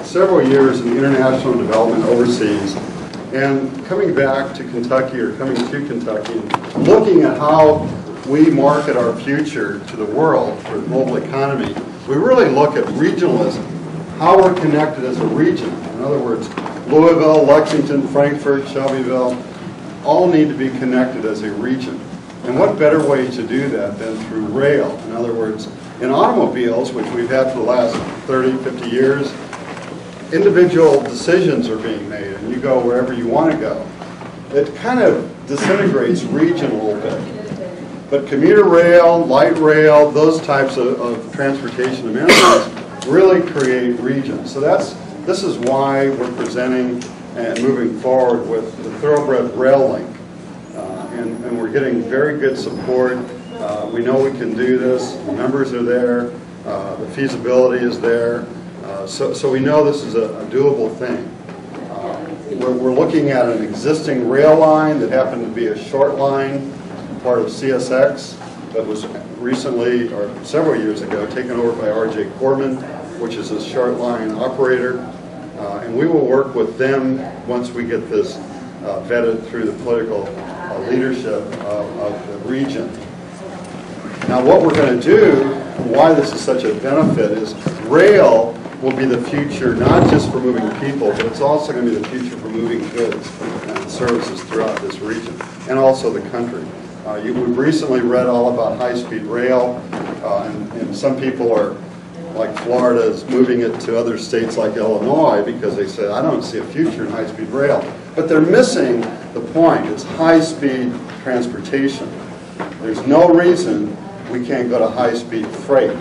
Several years in international development overseas, and coming back to Kentucky or coming to Kentucky, and looking at how we market our future to the world for the global economy, we really look at regionalism, how we're connected as a region. In other words, Louisville, Lexington, Frankfurt, Shelbyville, all need to be connected as a region. And what better way to do that than through rail? In other words, in automobiles, which we've had for the last 30, 50 years, individual decisions are being made, and you go wherever you want to go. It kind of disintegrates region a little bit. But commuter rail, light rail, those types of transportation amenities really create regions. So this is why we're presenting and moving forward with the Thoroughbred rail link. And we're getting very good support. We know we can do this. The numbers are there. The feasibility is there. So we know this is a doable thing. We're looking at an existing rail line that happened to be a short line, part of CSX, that was recently, or several years ago, taken over by R.J. Corman, which is a short line operator. And we will work with them once we get this vetted through the political leadership of the region. Now what we're going to do, why this is such a benefit, is rail will be the future not just for moving people, but it's also going to be the future for moving goods and services throughout this region, and also the country. We've recently read all about high-speed rail, and some people are, like Florida, is moving it to other states like Illinois because they said, I don't see a future in high-speed rail. But they're missing the point. It's high-speed transportation. There's no reason we can't go to high-speed freight.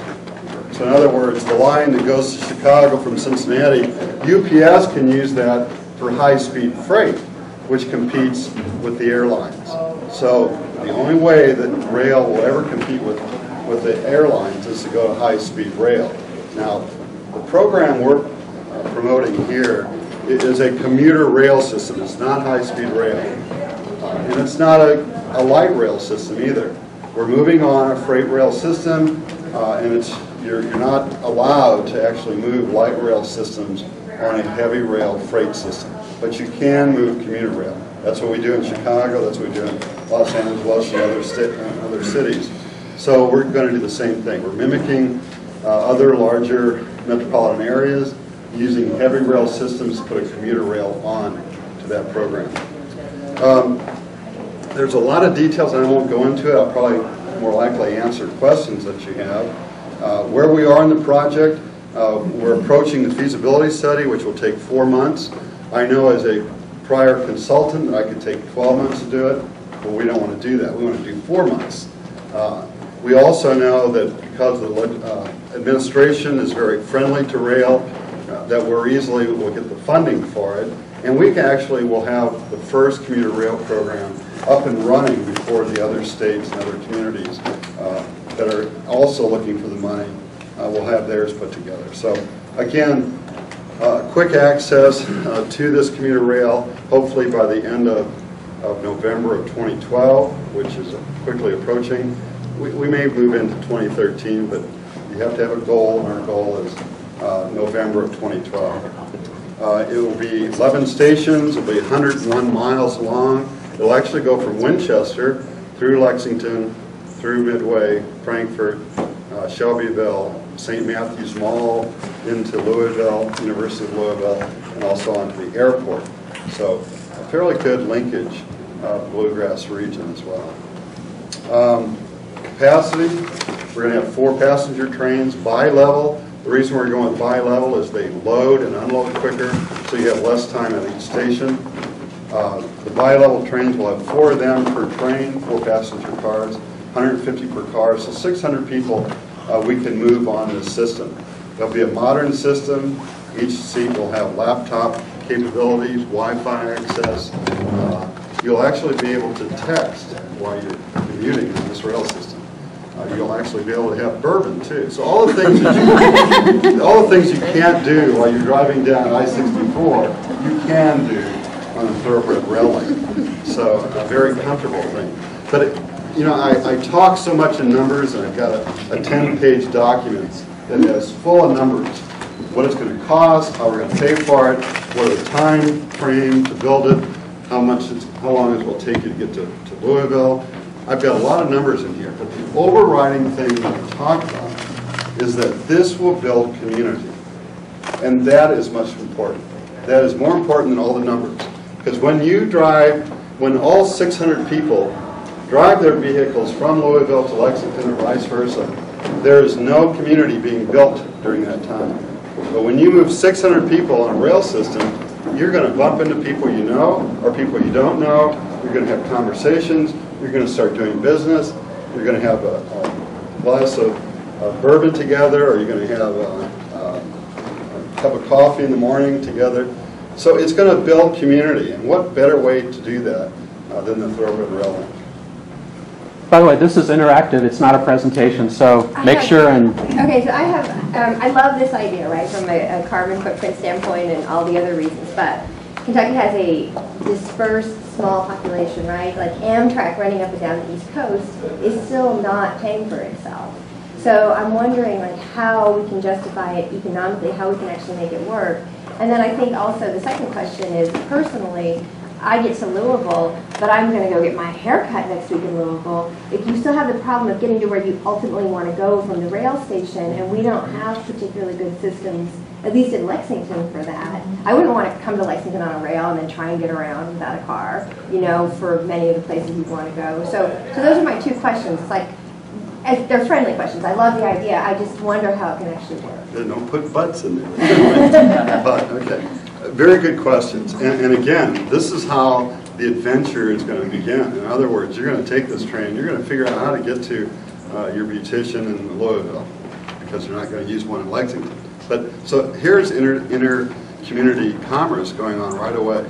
So in other words, the line that goes to Chicago from Cincinnati, UPS can use that for high-speed freight, which competes with the airlines. So the only way that rail will ever compete with the airlines is to go to high-speed rail. Now, the program we're promoting here is a commuter rail system. It's not high-speed rail. And it's not a light rail system either. We're moving on a freight rail system, and you're not allowed to actually move light rail systems on a heavy rail freight system. But you can move commuter rail. That's what we do in Chicago, that's what we do in Los Angeles and other cities. So we're going to do the same thing. We're mimicking other larger metropolitan areas, using heavy rail systems to put a commuter rail on to that program. There's a lot of details, and I won't go into it. I'll probably more likely answer questions that you have. Where we are in the project, we're approaching the feasibility study, which will take 4 months. I know as a prior consultant that I could take 12 months to do it, but we don't want to do that. We want to do 4 months. We also know that because the administration is very friendly to rail, that we'll get the funding for it, and we actually will have the first commuter rail program up and running before the other states and other communities that are also looking for the money will have theirs put together. So again, quick access to this commuter rail, hopefully by the end of November of 2012, which is quickly approaching. We may move into 2013, but you have to have a goal, and our goal is November of 2012. It will be 11 stations. It will be 101 miles long. It will actually go from Winchester through Lexington, through Midway, Frankfurt, Shelbyville, St. Matthews Mall, into Louisville, University of Louisville, and also onto the airport. So a fairly good linkage of bluegrass region as well. Capacity, we're going to have 4 passenger trains, bi-level. The reason we're going with bi-level is they load and unload quicker, so you have less time at each station. The bi-level trains will have 4 of them per train, 4 passenger cars, 150 per car, so 600 people we can move on this system. There'll be a modern system. Each seat will have laptop capabilities, Wi-Fi access. You'll actually be able to text while you're commuting on this rail system. You'll actually be able to have bourbon too. So all the things you can't do while you're driving down I-64, you can do on a thoroughbred rail link. So a very comfortable thing. But you know, I talk so much in numbers, and I've got a 10-page document that is full of numbers. what it's going to cost, how we're going to pay for it, what are the time frame to build it, how long it will take you to get to Louisville. I've got a lot of numbers in here, but the overriding thing that I talk about is that this will build community. And that is much important. That is more important than all the numbers. Because when all 600 people drive their vehicles from Louisville to Lexington or vice versa, there is no community being built during that time. But when you move 600 people on a rail system, you're going to bump into people you know or people you don't know. You're going to have conversations. You're going to start doing business. You're going to have a glass of bourbon together, or you're going to have a cup of coffee in the morning together. So it's going to build community. And what better way to do that than the Thoroughbred Rail Link? By the way, this is interactive. It's not a presentation, so make sure and... Okay, so I love this idea, right, from a carbon footprint standpoint and all the other reasons, but Kentucky has a dispersed small population, right? Like Amtrak running up and down the East Coast is still not paying for itself. So I'm wondering like how we can justify it economically, how we can actually make it work. And then I think also the second question is, personally, I get to Louisville, but I'm going to go get my hair cut next week in Louisville. If you still have the problem of getting to where you ultimately want to go from the rail station, and we don't have particularly good systems, at least in Lexington, for that. I wouldn't want to come to Lexington on a rail and then try and get around without a car, you know, for many of the places you want to go. So those are my two questions. It's like, they're friendly questions. I love the idea. I just wonder how it can actually work. They don't put butts in there. But, okay. Very good questions. And again, this is how the adventure is going to begin. In other words, you're going to take this train, you're going to figure out how to get to your beautician in Louisville, because you're not going to use one in Lexington. But so here's inter-community commerce going on right away.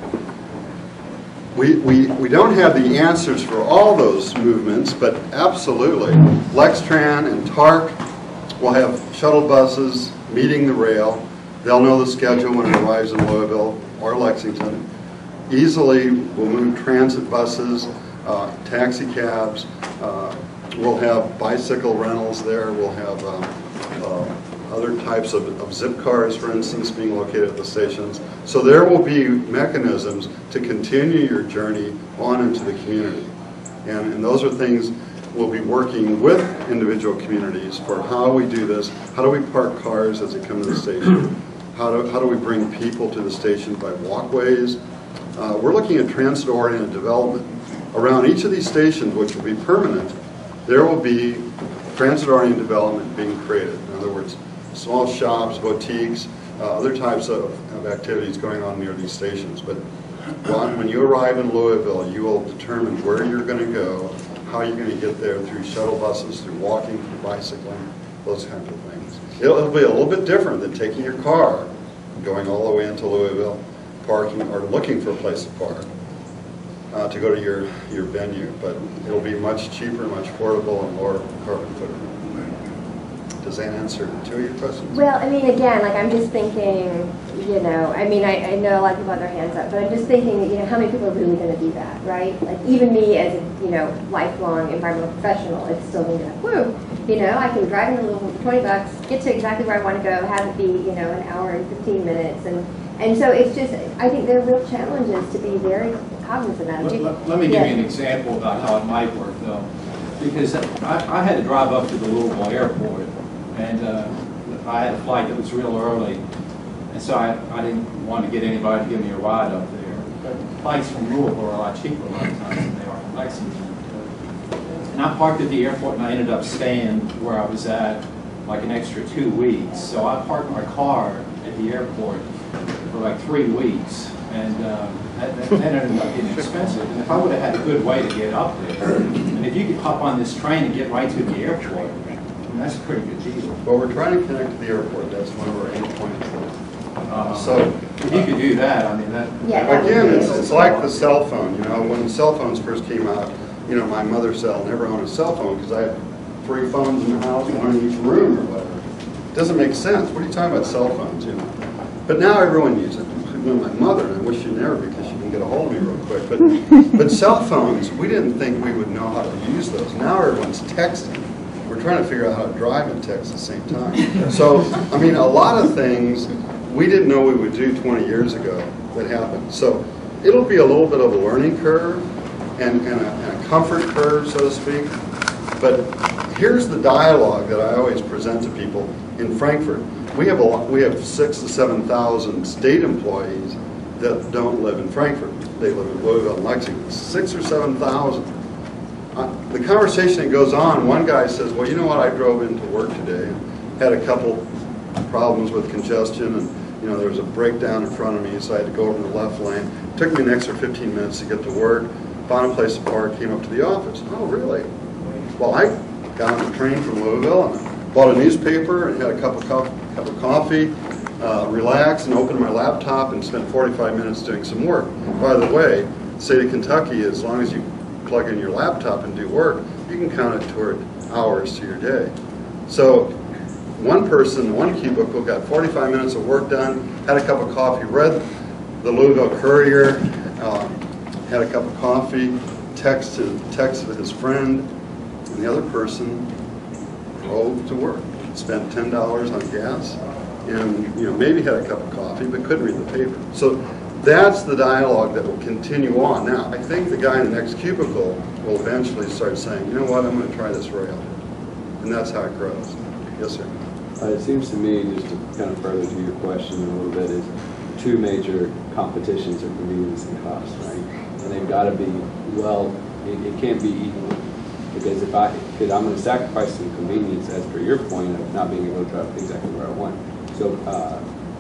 We don't have the answers for all those movements, but absolutely, Lextran and TARC will have shuttle buses meeting the rail. They'll know the schedule when it arrives in Louisville or Lexington. Easily, we'll move transit buses, taxi cabs. We'll have bicycle rentals there. We'll have other types of zip cars, for instance, being located at the stations. So there will be mechanisms to continue your journey on into the community. And those are things we'll be working with individual communities for how we do this. How do we park cars as they come to the station? How do we bring people to the station by walkways? We're looking at transit-oriented development. Around each of these stations, which will be permanent, there will be transit-oriented development being created. In other words, small shops, boutiques, other types of activities going on near these stations. But when you arrive in Louisville, you will determine where you're going to go, how you're going to get there through shuttle buses, through walking, through bicycling, those kinds of things. It'll be a little bit different than taking your car, going all the way into Louisville, parking, or looking for a place to park to go to your venue. But it'll be much cheaper, much affordable, and lower carbon footprint. Does that answer two of your questions? Well, I mean, again, like I'm just thinking, you know, I mean, I know a lot of people have their hands up, but I'm just thinking, you know, how many people are really going to do that, right? Like even me as a, you know, lifelong environmental professional, it's still going to be like, woo, you know, I can drive in a little for 20 bucks, get to exactly where I want to go, have it be, you know, an hour and 15 minutes. And so it's just, I think there are real challenges to be very cognizant of. Let me give you an example about how it might work, though. Because I had to drive up to the Louisville airport, and I had a flight that was real early, and so I didn't want to get anybody to give me a ride up there. But flights from Louisville are a lot cheaper a lot of times than they are from Lexington. And I parked at the airport, and I ended up staying where I was at like an extra 2 weeks. So I parked my car at the airport for like 3 weeks, and that ended up getting expensive. And if I would have had a good way to get up there, and if you could hop on this train and get right to the airport, that's a pretty good deal. Well, we're trying to connect to the airport. That's one of our 8 points. So if you could do that, I mean, that... Yeah, again, it's like the cell phone. You know, when the cell phones first came out, you know, my mother said I'll never own a cell phone because I have 3 phones in the house, one in each room or whatever. It doesn't make sense. What are you talking about cell phones, you know? But now everyone uses it. Including my mother, and I wish she never, because she can get a hold of me real quick. But cell phones, we didn't think we would know how to use those. Now everyone's texting. we're trying to figure out how to drive in Texas at the same time. So, I mean, a lot of things we didn't know we would do 20 years ago that happened. So it'll be a little bit of a learning curve and a comfort curve, so to speak. But here's the dialogue that I always present to people in Frankfurt. We have 6,000 to 7,000 state employees that don't live in Frankfurt. They live in Louisville and Lexington. 6,000 or 7,000. The conversation that goes on, one guy says, well, you know what, I drove into work today, had a couple problems with congestion, and there was a breakdown in front of me, so I had to go over to the left lane. It took me an extra 15 minutes to get to work, found a place to park, came up to the office. Oh, really? Well, I got on the train from Louisville and bought a newspaper and had a cup of coffee, relaxed and opened my laptop and spent 45 minutes doing some work. By the way, the state of Kentucky, as long as you plug in your laptop and do work, you can count it toward hours to your day. So one person, one cubicle, got 45 minutes of work done, had a cup of coffee, read the Louisville Courier, had a cup of coffee, texted his friend, and the other person drove to work, spent $10 on gas, and maybe had a cup of coffee, but couldn't read the paper. So that's the dialogue that will continue on. Now, I think the guy in the next cubicle will eventually start saying, you know what, I'm going to try this rail. And that's how it grows. Yes, sir. It seems to me, just to kind of further to your question a little bit, is two major competitions are convenience and cost, right? And they've got to be, well, it can't be equal. Because because I'm going to sacrifice some convenience, as per your point, of not being able to drive exactly where I want. So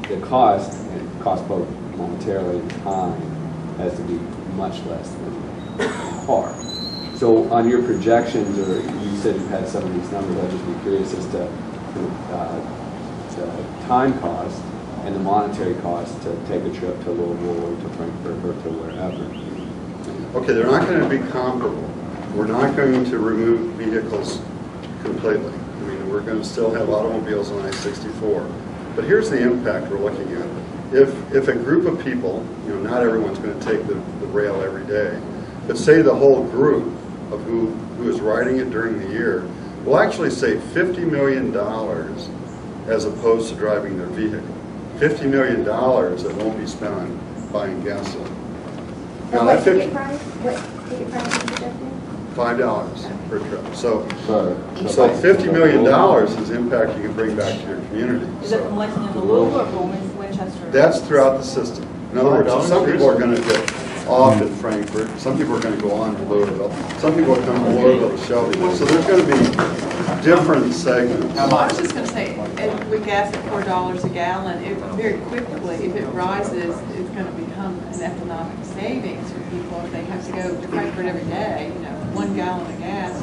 the cost, and cost both monetarily and time, has to be much less than a car. So on your projections, or you said you had some of these numbers, I'd just be curious as to the time cost and the monetary cost to take a trip to Louisville or to Frankfurt or to wherever. Okay, they're not going to be comparable. We're not going to remove vehicles completely. I mean, we're going to still have automobiles on I-64. But here's the impact we're looking at. If a group of people, not everyone's going to take the rail every day, but say the whole group of who is riding it during the year will actually save $50 million as opposed to driving their vehicle. $50 million that won't be spent on buying gasoline. Now, what ticket price? What ticket price is suggested? $5 per trip. So $50 million is impact you can bring back to your community. Is that from Lexington to Louisville or from Winchester? That's throughout the system. In other words, some people are going to get off at Frankfurt. Some people are going to go on to Louisville. Some people are coming to Louisville to Shelbyville. So there's going to be different segments. Well, I was just going to say, with gas at $4 a gallon, it very quickly, if it rises, it's going to become an economic savings for people if they have to go to Frankfurt every day. 1 gallon of gas.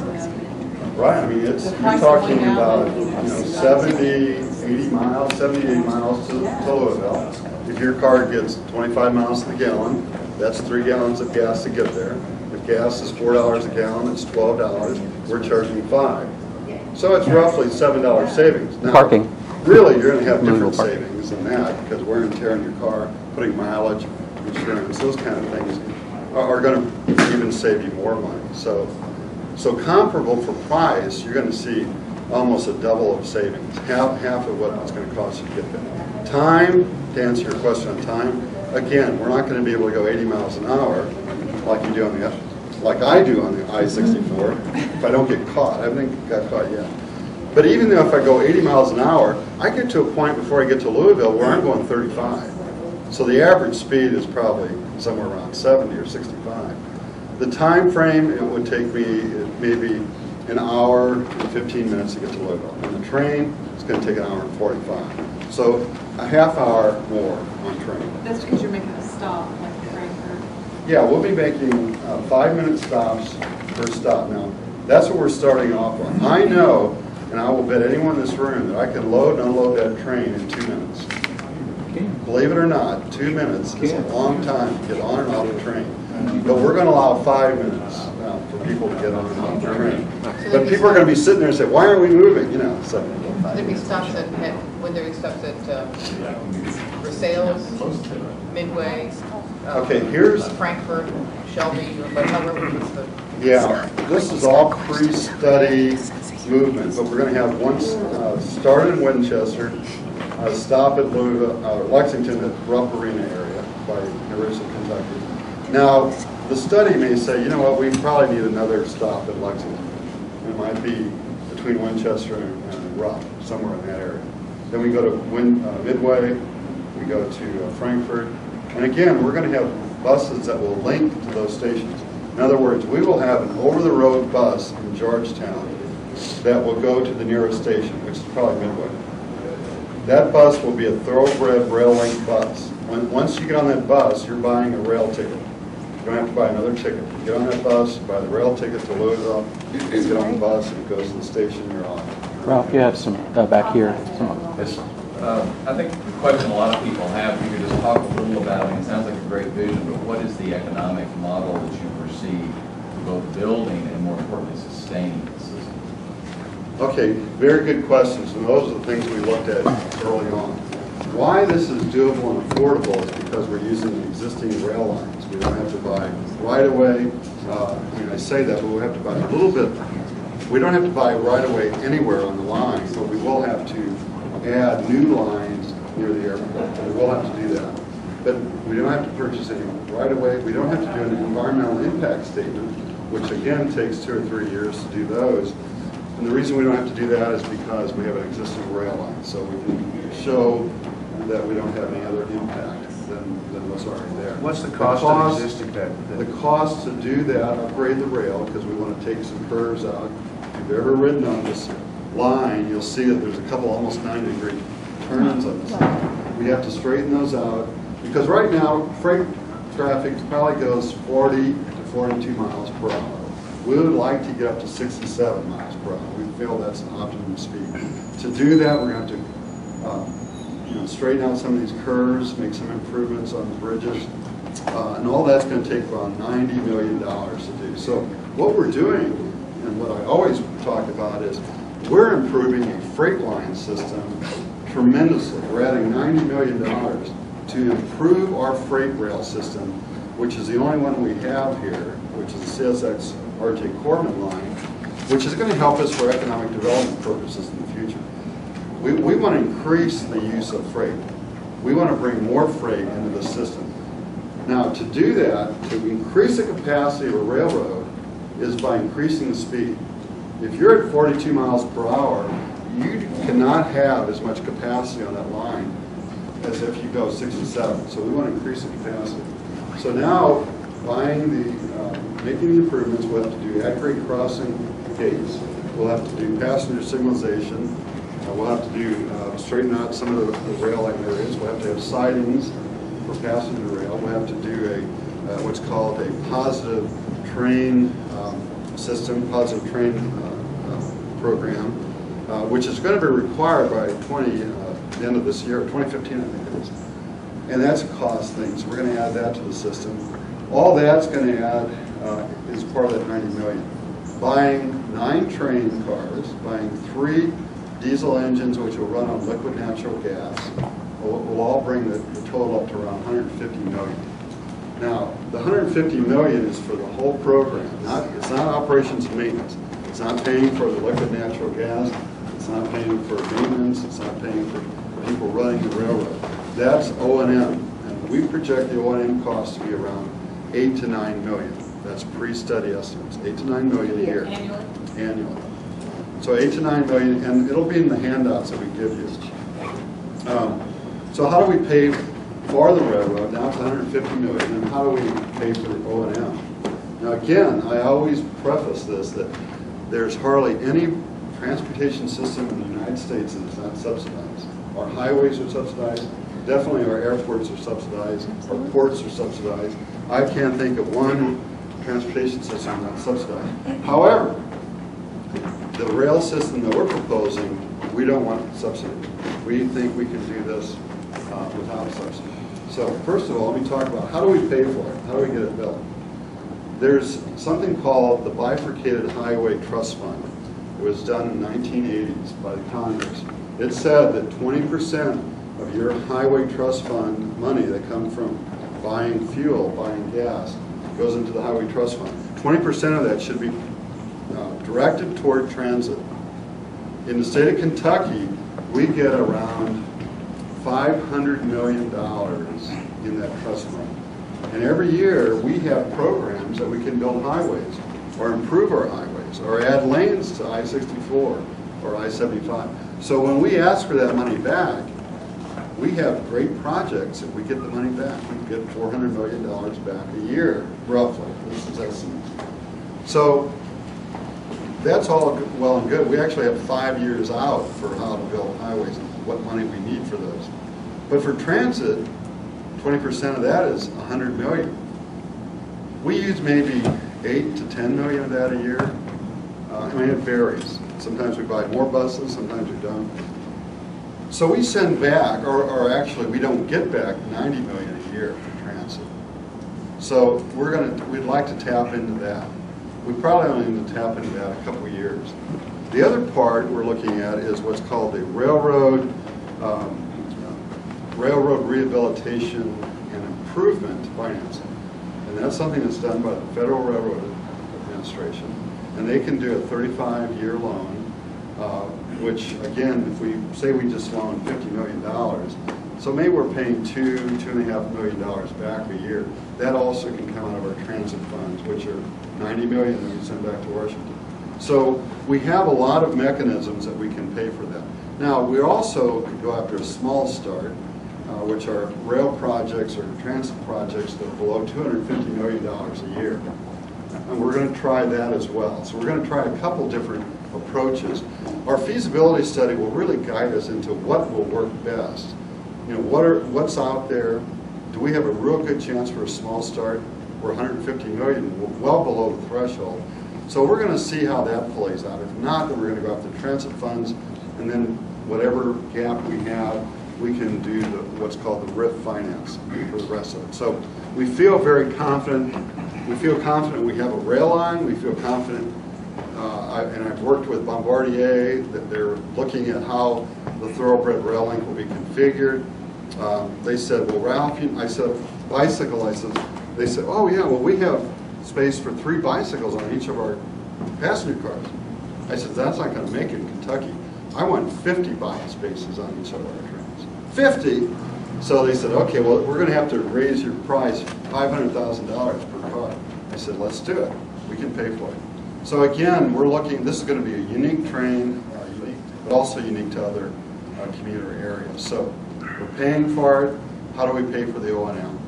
Right. I mean, you're talking about 70, 80 miles, 78 miles to Louisville. If your car gets 25 miles to the gallon, that's 3 gallons of gas to get there. If gas is $4 a gallon, it's $12. We're charging $5. So it's roughly $7 savings. Now, Parking. Really, you're going to have different savings than that because wear and tear on your car, putting mileage, insurance, those kind of things are going to even save you more money. So comparable for price, you're going to see almost a double of savings, half of what it's going to cost you to get there. Time, to answer your question on time, again, we're not going to be able to go 80 miles an hour like you do like I do on the I-64 if I don't get caught. I haven't got caught yet. But even though if I go 80 miles an hour, I get to a point before I get to Louisville where I'm going 35. So the average speed is probably somewhere around 70 or 65. The time frame, it would take me maybe an hour and 15 minutes to get to Louisville. On the train, it's going to take an hour and 45. So a half hour more on train. That's because you're making a stop like Frankfurt. Yeah, we'll be making 5-minute stops per stop. Now, that's what we're starting off on. I know, and I will bet anyone in this room, that I can load and unload that train in 2 minutes. Believe it or not, 2 minutes is a long time to get on and off the train. But we're going to allow 5 minutes for people to get on and off the train. But people are going to be sitting there and say, why aren't we moving? So. There'd be stops would there be stops at Versailles, Midway, okay, here's Frankfurt, Shelby, or whatever. Yeah, this is all pre-study movement, but we're going to have one start in Winchester, stop at Lexington at Rupp Arena area by University of Kentucky. Now, the study may say, you know what, we probably need another stop at Lexington. It might be between Winchester and Rupp, somewhere in that area. Then we go to Midway, we go to Frankfurt, and again, we're going to have buses that will link to those stations. In other words, we will have an over-the-road bus in Georgetown that will go to the nearest station, which is probably Midway. That bus will be a Thoroughbred rail link bus. Once you get on that bus, you're buying a rail ticket. You don't have to buy another ticket. You get on that bus, buy the rail ticket to Louisville, you get on the bus, and it goes to the station, you're on. Ralph, you have some back here. Yes. I think the question a lot of people have, you could just talk a little about, it sounds like a great vision, but what is the economic model that you foresee for both building and, more importantly, sustaining the system? Okay, very good questions, and those are the things we looked at early on. Why this is doable and affordable is because we're using existing rail lines. We don't have to buy right-of-way. I say that, but we have to buy a little bit. We don't have to buy right-of-way anywhere on the line, but we will have to add new lines near the airport. We will have to do that. But we don't have to purchase any right-of-way. We don't have to do an environmental impact statement, which again takes 2 or 3 years to do those. And the reason we don't have to do that is because we have an existing rail line, so we can show that we don't have any other impact than what's already there. What's the cost of existing that? The cost to do that, upgrade the rail, because we want to take some curves out. If you've ever ridden on this line, you'll see that there's a couple almost 90-degree turns on this line. We have to straighten those out, because right now, freight traffic probably goes 40 to 42 miles per hour. We would like to get up to 67 miles per hour. We feel that's an optimum speed. To do that, we're going to have to straighten out some of these curves, make some improvements on the bridges, and all that's going to take around $90 million to do. So what we're doing, and what I always talk about, is we're improving a freight line system tremendously. We're adding $90 million to improve our freight rail system, which is the only one we have here, which is the CSX RJ Corbin line, which is going to help us for economic development purposes in the future. We want to increase the use of freight. We want to bring more freight into the system. Now, to do that, to increase the capacity of a railroad is by increasing the speed. If you're at 42 miles per hour, you cannot have as much capacity on that line as if you go 67. So we want to increase the capacity. So now, making the improvements, we'll have to do at-grade crossing gates. We'll have to do passenger signalization. We'll have to do straighten out some of the rail line areas. We'll have to have sidings for passenger rail. We'll have to do what's called a positive train system, positive train program, which is going to be required by the end of this year, 2015, I think it is. And that's a cost thing, so we're going to add that to the system. All that's going to add is part of that $90 million. Buying 9 train cars, buying 3 diesel engines, which will run on liquid natural gas, will all bring the total up to around $150 million. Now, the $150 million is for the whole program. It's not operations and maintenance. It's not paying for the liquid natural gas. It's not paying for maintenance. It's not paying for people running the railroad. That's O&M, and we project the O&M cost to be around $8 to $9 million. That's pre-study estimates. $8 to $9 million a year. Annually. So $8 to $9 million, and it'll be in the handouts that we give you. So how do we pay for the railroad down to $150 million, and how do we pay for the O&M? Now again, I always preface this that there's hardly any transportation system in the United States that is not subsidized. Our highways are subsidized. Definitely our airports are subsidized. Our ports are subsidized. I can't think of one transportation system not subsidized. However, the rail system that we're proposing, we don't want subsidy. We think we can do this without subsidy. So first of all, let me talk about how do we pay for it? How do we get it built? There's something called the Bifurcated Highway Trust Fund. It was done in the 1980s by the Congress. It said that 20% of your highway trust fund money that comes from buying fuel, buying gas, goes into the highway trust fund. 20% of that should be directed toward transit. In the state of Kentucky, we get around $500 million in that trust fund. And every year, we have programs that we can build highways, or improve our highways, or add lanes to I-64 or I-75. So when we ask for that money back, we have great projects. If we get the money back, we can get $400 million back a year, roughly. This is estimates. So that's all well and good. We actually have 5 years out for how to build highways and what money we need for those. But for transit, 20% of that is $100 million. We use maybe 8 to 10 million of that a year. I mean, it varies. Sometimes we buy more buses, sometimes we don't. So we send back, or actually we don't get back 90 million a year for transit. So we'd like to tap into that. We probably only need to tap into that a couple of years. The other part we're looking at is what's called the railroad rehabilitation and improvement financing. And that's something that's done by the Federal Railroad Administration. And they can do a 35-year loan, which again, if we say we just loan $50 million, so maybe we're paying $2.5 million back a year. That also can come out of our transit funds, which are $90 million that we send back to Washington. So we have a lot of mechanisms that we can pay for that. Now, we also could go after a small start, which are rail projects or transit projects that are below $250 million a year. And we're going to try that as well. So we're going to try a couple different approaches. Our feasibility study will really guide us into what will work best. You know, what's out there? Do we have a real good chance for a small start? We're 150 million, we're well below the threshold. So we're going to see how that plays out. If not, then we're going to go after transit funds, and then whatever gap we have, we can do what's called the RIF finance for the rest of it. So we feel very confident. We feel confident we have a rail line. We feel confident, and I've worked with Bombardier, that they're looking at how the Thoroughbred rail link will be configured. They said, well, Ralph, I said, bicycle, they said, oh yeah, well, we have space for 3 bicycles on each of our passenger cars. I said, that's not going to make it in Kentucky. I want 50 bike spaces on each of our trains. 50? So they said, okay, well, we're going to have to raise your price $500,000 per car. I said, let's do it. We can pay for it. So again, we're looking, this is going to be a unique train, but also unique to other commuter areas. So we're paying for it. How do we pay for the O&M?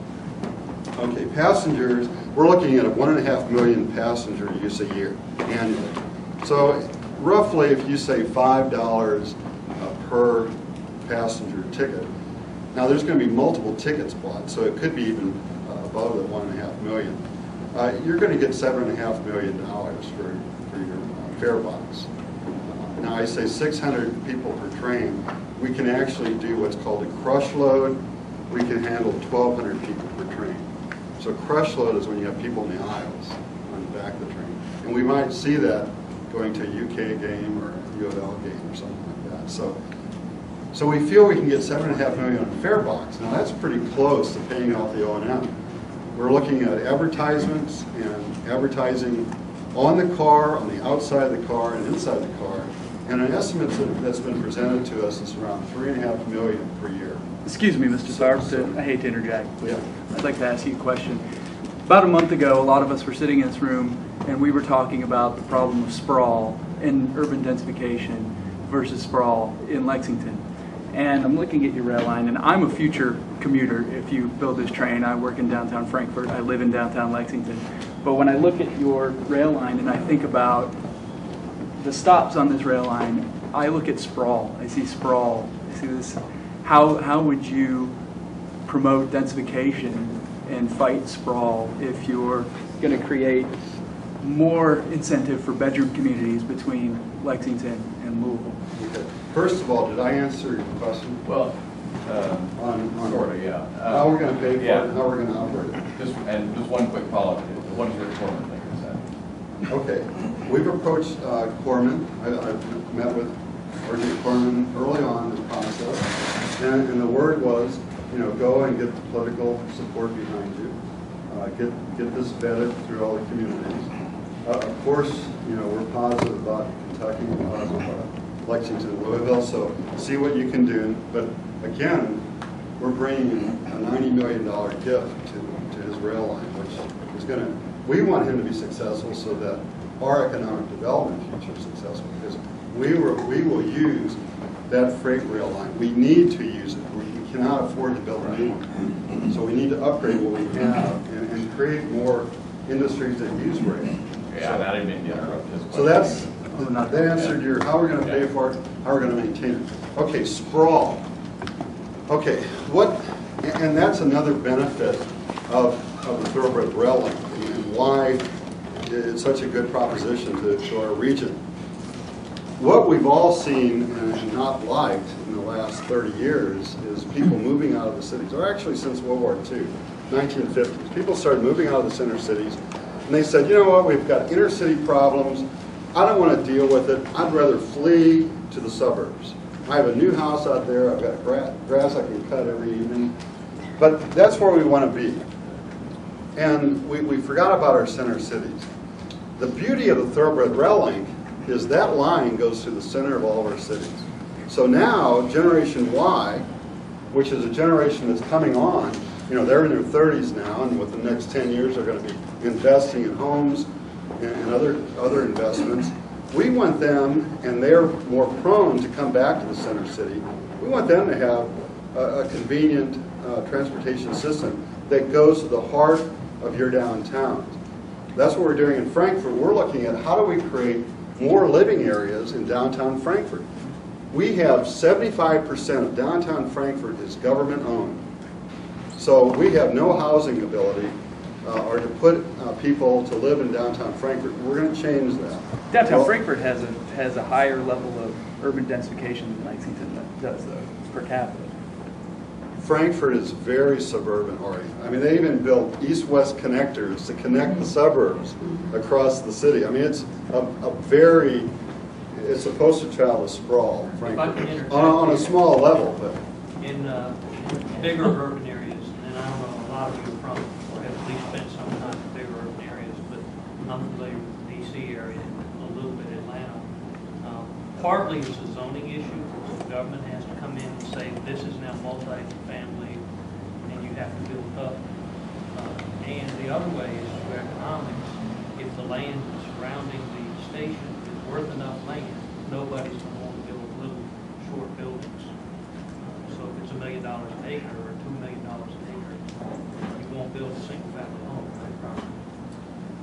Okay, passengers, we're looking at a 1.5 million passenger use a year, annually. So roughly, if you say $5 per passenger ticket, now there's going to be multiple tickets bought, so it could be even above the 1.5 million. You're going to get $7.5 million for your fare box. Now I say 600 people per train. We can actually do what's called a crush load. We can handle 1,200 people per train. So crush load is when you have people in the aisles on the back of the train. And we might see that going to a UK game or a U of L game or something like that. So we feel we can get $7.5 million on fare box. Now that's pretty close to paying off the O&M. We're looking at advertisements and advertising on the car, on the outside of the car, and inside the car. And an estimate that's been presented to us is around $3.5 million per year. Excuse me, Mr. Sarp, I hate to interject, but Yeah. I'd like to ask you a question. About a month ago, a lot of us were sitting in this room and we were talking about the problem of sprawl in urban densification versus sprawl in Lexington. And I'm looking at your rail line, and I'm a future commuter. If you build this train, I work in downtown Frankfort, I live in downtown Lexington. But when I look at your rail line and I think about the stops on this rail line, I look at sprawl. I see sprawl. I see this. How would you promote densification and fight sprawl if you're going to create more incentive for bedroom communities between Lexington and Louisville? Okay. First of all, did I answer your question? Well, on sort of, yeah. how we're going to pay for yeah. it, and how we're going to operate it. Just one quick follow-up. What does your foreman think of that? Okay. We've approached Corman. I've met with R.J. Corman early on in this process, and the word was, you know, go and get the political support behind you. Get this vetted through all the communities. Of course, you know, we're positive about Kentucky, we're positive about Lexington, Louisville, so see what you can do. But again, we're bringing a $90 million gift to his rail line, which is going to, we want him to be successful so that our economic development future is successful, because we will use that freight rail line. We need to use it. We cannot afford to build a new one. So we need to upgrade what we have and create more industries that use rail. Yeah, I didn't mean to interrupt his So question. that answered your, how we're going to pay for it, how we're going to maintain it. Okay, sprawl. Okay, and that's another benefit of the Thoroughbred rail line and why it's such a good proposition to our region. What we've all seen and not liked in the last 30 years is people moving out of the cities, or actually since World War II, 1950s. People started moving out of the center cities, and they said, you know what, we've got inner city problems. I don't want to deal with it. I'd rather flee to the suburbs. I have a new house out there. I've got grass I can cut every evening. But that's where we want to be. And we forgot about our center cities. The beauty of the Thoroughbred rail link is that line goes through the center of all of our cities. So now, Generation Y, which is a generation that's coming on, you know, they're in their 30s now, and within the next 10 years they're going to be investing in homes and other investments. We want them, and they're more prone to come back to the center city, we want them to have a convenient transportation system that goes to the heart of your downtown. That's what we're doing in Frankfurt. We're looking at how do we create more living areas in downtown Frankfurt. We have 75% of downtown Frankfurt is government owned. So we have no housing ability or to put people to live in downtown Frankfurt. We're going to change that. Downtown Frankfurt has a higher level of urban densification than Lexington does, though, per capita. Frankfurt is very suburban oriented. I mean, they even built east-west connectors to connect the suburbs across the city. I mean, it's it's a poster child of sprawl, Frankfurt, on a small level. But in bigger urban areas, and I don't know, a lot of you are from, or have at least spent some time in bigger urban areas, but I'm familiar with the D.C. area and a little bit Atlanta. Partly it's a zoning issue. The government has to come in and say, this is now multi-family, and you have to build up. And the other way is through economics. If the land surrounding the station is worth enough land, nobody's going to want to build little short buildings. So if it's $1 million an acre or $2 million an acre, you won't build a single family home.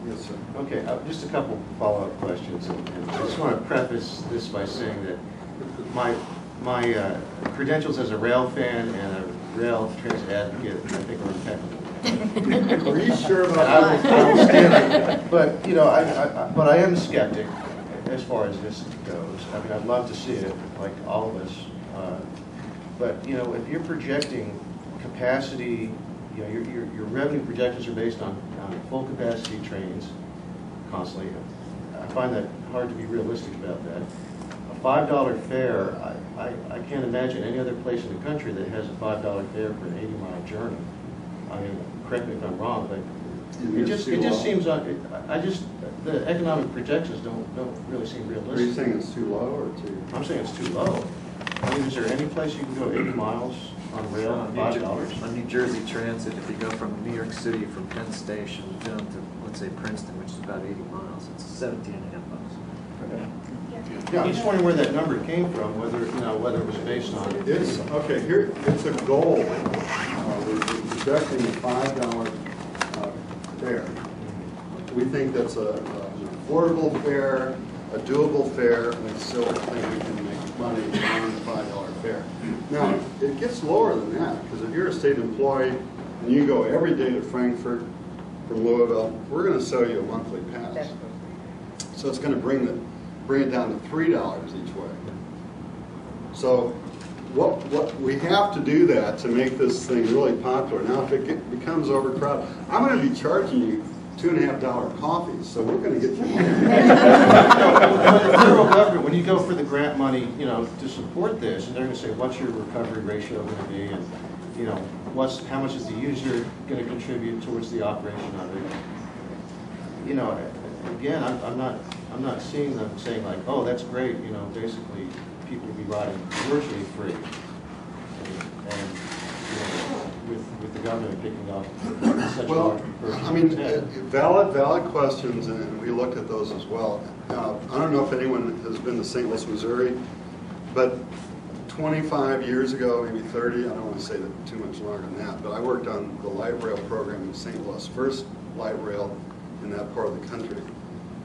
yes, sir. Okay, just a couple follow-up questions. And I just want to preface this by saying that my credentials as a rail fan and a rail transit advocate, I think, are impeccable. Are you sure about I that? will stand it. But, you know, but I am a skeptic as far as this goes. I mean, I'd love to see it, like all of us. But, you know, if you're projecting capacity, you know, your revenue projections are based on full capacity trains constantly. I find that hard to be realistic about that. A $5 fare, I can't imagine any other place in the country that has a $5 fare for an 80-mile journey. I mean, correct me if I'm wrong, but it just seems, the economic projections don't really seem realistic. Are you saying it's too low or too? I'm saying it's too low. I mean, is there any place you can go 80 miles on rail at $5? On New Jersey Transit, if you go from New York City from Penn Station down to, let's say, Princeton, which is about 80 miles, it's $17.50. Yeah, I'm just wondering where that number came from, whether it was based on. It's okay. Here, it's a goal. We're projecting a $5 fare. We think that's an affordable fare, a doable fare, and we still think we can make money on the $5 fare. Now, it gets lower than that, because if you're a state employee and you go every day to Frankfurt from Louisville, we're going to sell you a monthly pass. So it's going to bring it down to $3 each way. So what we have to do that to make this thing really popular. Now, if it becomes overcrowded, I'm going to be charging you $2.50 coffees, so we're going to get you money. The federal government, when you go for the grant money, you know, to support this, and they're going to say, what's your recovery ratio going to be, and you know, how much is the user going to contribute towards the operation of it? You know, again, I'm I'm not seeing them saying like, oh, that's great, you know, basically people will be riding virtually free. And you know, with the government picking up such large proportions. I mean, valid questions, and we looked at those as well. I don't know if anyone has been to St. Louis, Missouri, but 25 years ago, maybe 30, I don't want to say that too much longer than that, but I worked on the light rail program in St. Louis, first light rail in that part of the country.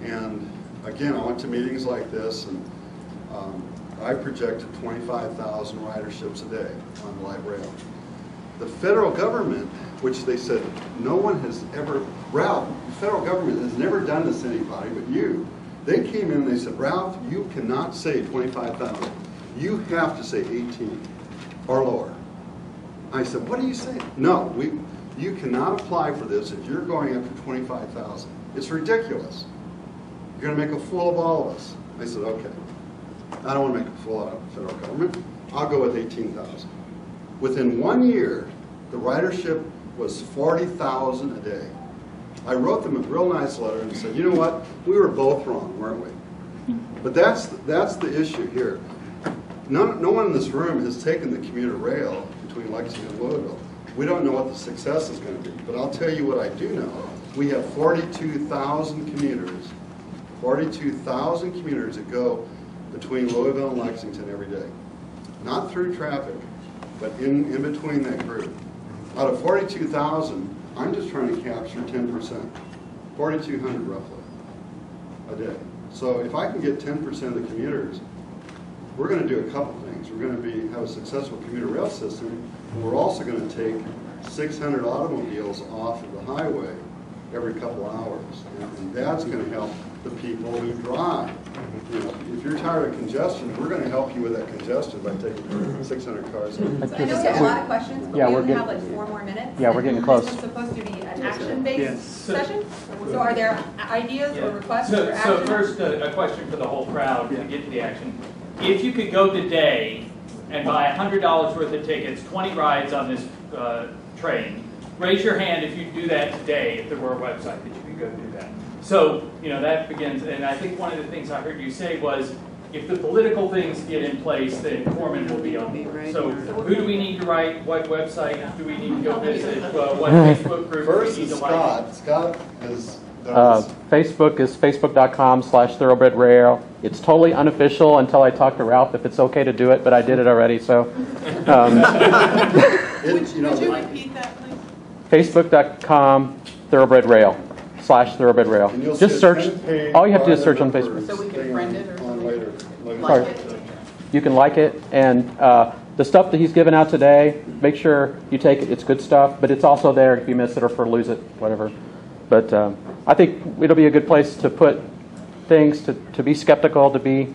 And again, I went to meetings like this, and I projected 25,000 riderships a day on light rail. The federal government, which they said no one has ever, Ralph, the federal government has never done this to anybody but you. They came in and they said, Ralph, you cannot say 25,000. You have to say 18 or lower. I said, what are you saying? No, you cannot apply for this if you're going up to 25,000. It's ridiculous. You're going to make a fool of all of us. I said, okay. I don't want to make a fool out of the federal government. I'll go with 18,000. Within 1 year, the ridership was 40,000 a day. I wrote them a real nice letter and said, you know what? We were both wrong, weren't we? But that's the issue here. No one in this room has taken the commuter rail between Lexington and Louisville. We don't know what the success is going to be. But I'll tell you what I do know. We have 42,000 commuters, 42,000 commuters that go between Louisville and Lexington every day. Not through traffic, but in between that group. Out of 42,000, I'm just trying to capture 10%, 4,200 roughly a day. So if I can get 10% of the commuters, we're going to do a couple things. We're going to have a successful commuter rail system, and we're also going to take 600 automobiles off of the highway every couple hours. And that's going to help the people who drive. You know, if you're tired of congestion, we're going to help you with that congestion by taking 600 cars. So I know we have a lot of questions, but we only have like 4 more minutes. Yeah, we're getting close. This is supposed to be an action-based session. So are there ideas or requests for action? So first, a question for the whole crowd to get to the action. If you could go today and buy $100 worth of tickets, 20 rides on this train, raise your hand if you'd do that today, if there were a website that you could go do that. So, you know, that begins, and I think one of the things I heard you say was, if the political things get in place, then Corman will be on board. So who do we need to write? What website do we need to go visit? What Facebook group do we need to like? Scott is... Facebook is facebook.com/thoroughbred rail. It's totally unofficial until I talk to Ralph if it's okay to do it, but I did it already, so. Would you repeat that, please? Facebook.com/thoroughbred rail. Just search. All you have to do is search on Facebook. So we can friend it or something? Sorry. You can like it, and the stuff that he's given out today, make sure you take it. It's good stuff, but it's also there if you miss it or lose it, whatever. But I think it'll be a good place to put things, to be skeptical, to be...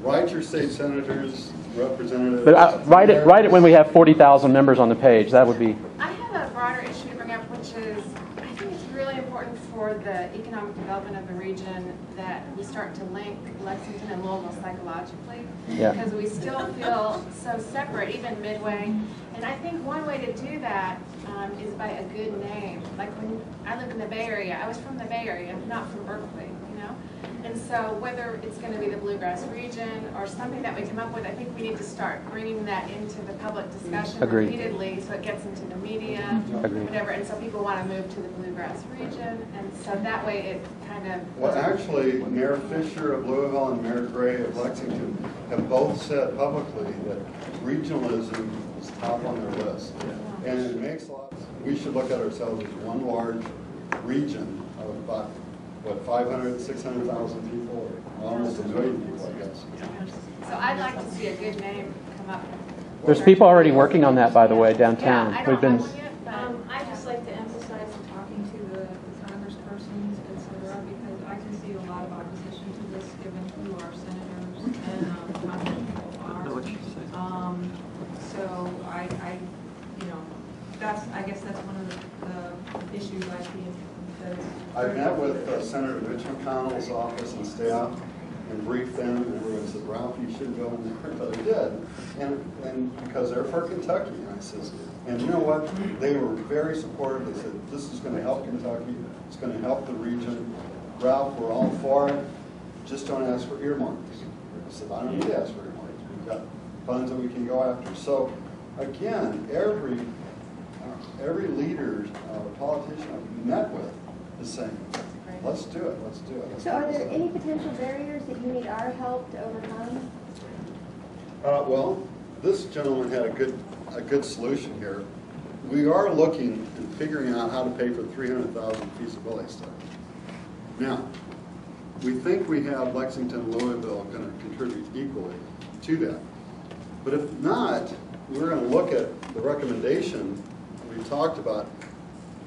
Write your state senators, representatives... But write it when we have 40,000 members on the page. That would be... I have a broader issue to bring up, which is, I think it's really important for the economic development of the region that we start to link Lexington and Louisville psychologically. Yeah. Because we still feel so separate, even Midway. And I think one way to do that is by a good name. Like when I lived in the Bay Area, I was from the Bay Area, not from Berkeley, you know? And so whether it's going to be the Bluegrass region or something that we come up with, I think we need to start bringing that into the public discussion repeatedly so it gets into the media, whatever, and so people want to move to the Bluegrass region. And so that way it kind of... Well, actually, Mayor Fisher of Louisville and Mayor Gray of Lexington have both said publicly that regionalism is top on their list. And it makes a lot of sense. We should look at ourselves as one large region of about, what, 500, 600,000 people, or almost 1 million people, I guess. So I'd like to see a good name come up. There's people already working on that, by the way, downtown. Yeah, I We've don't been... have one yet, but I'd just like to emphasize in talking to the congresspersons, et cetera, because I can see a lot of opposition to this given who our senators and how many people are. So I you know, I guess that's one of the issues I see. I met with Senator Mitch McConnell's office and staff and briefed them, and everyone said, Ralph, you shouldn't go in there, but I did. And because they're for Kentucky, and I says, and you know what? They were very supportive. They said, this is going to help Kentucky. It's going to help the region. Ralph, we're all for it. just don't ask for earmarks. I said, I don't need to ask for earmarks. We've got funds that we can go after. So again, every leader, politician I've met with is saying, let's do it, let's do it. So are there any potential barriers that you need our help to overcome? Well, this gentleman had a good solution here. We are looking and figuring out how to pay for the 300,000 feasibility study. Now, we think we have Lexington and Louisville going to contribute equally to that. But if not, we're going to look at the recommendation we talked about,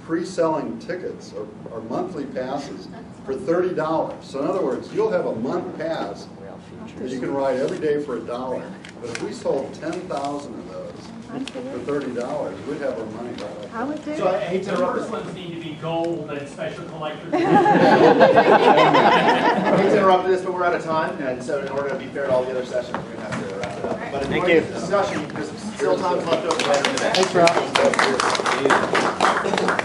pre-selling tickets or monthly passes for $30. So in other words, you'll have a month pass that you can ride every day for $1. But if we sold 10,000 of those for $30, we'd have our money right up. I would do. So I hate to interrupt. The first ones need to be gold and special collectors. I hate to interrupt this, but we're out of time, and so in order to be fair to all the other sessions, we're going to have to wrap it up. But Thank you. Discussion, there's still time left over later today. Thanks, Rob.